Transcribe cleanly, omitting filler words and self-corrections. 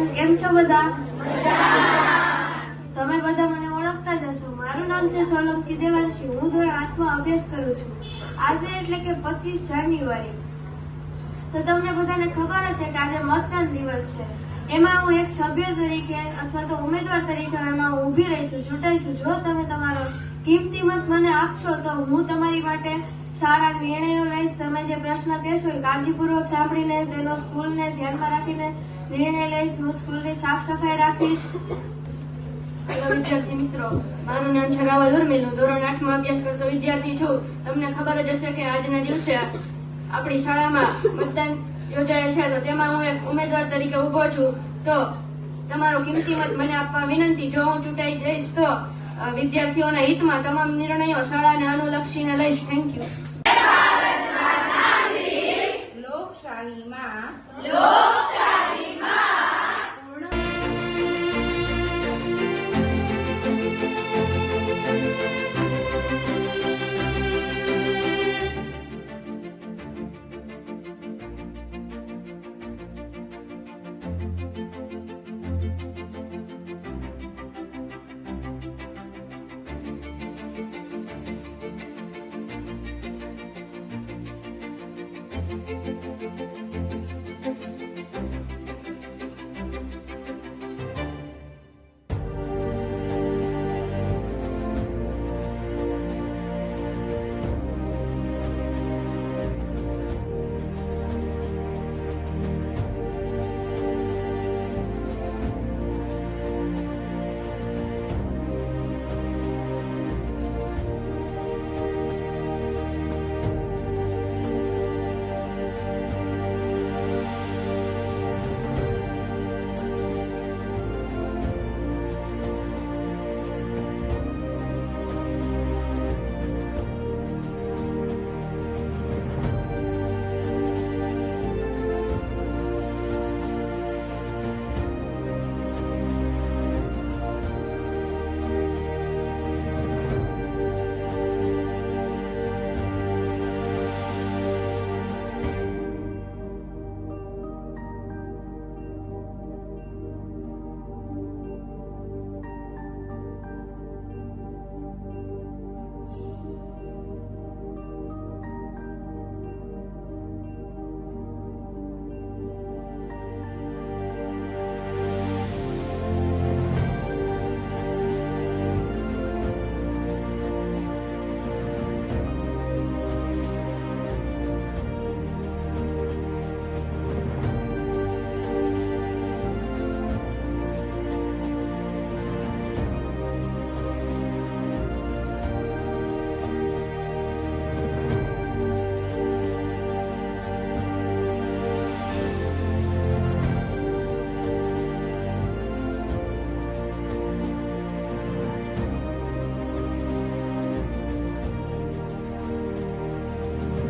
Everyone, કેમ છો બધા? તમે બધા મને ઓળખતા જ હશો. મારું નામ છે સોલંકી દેવાંશી. હું ધોરણ 8માં અભ્યાસ કરું છું. આજે એટલે કે 25 જાન્યુઆરી. તો તમને બધાને ખબર જ છે કે આજે મતદાન દિવસ છે. એમાં હું એક સભ્ય તરીકે અથવા તો ઉમેદવાર તરીકે એમાં હું ઊભી રહી છું, ચૂંટાઈ છું. જો તમે તમારો કિંમતી મત મને આપશો તો હું તમારી માટે સારા નિર્ણયો લઈશ. તમે જે પ્રશ્ન કહેશો એ કાળજીપૂર્વક સાંભળીને તેનો સ્કૂલને ધ્યાનમાં રાખીને નિર્ણય લઈશ. હું સ્કૂલની સાફ સફાઈ રાખીશ. હેલો વિદ્યાર્થી મિત્રો, મારું નામ છે રાવલ ઉર્મિલ. હું ધોરણ 8માં અભ્યાસ કરતો વિદ્યાર્થી છું. તમને ખબર જ હશે કે આજના દિવસે આપણી શાળામાં મતદાન યોજાયેલ છે, તો તેમાં હું એક ઉમેદવાર તરીકે ઊભો છું. તો તમારો કિંમતી મત મને આપવા વિનંતી. જો હું ચૂંટાઈ જઈશ તો વિદ્યાર્થીઓના હિતમાં તમામ નિર્ણયો શાળાને અનુલક્ષીને લઈશ. Thank you. લોકશાહીમાં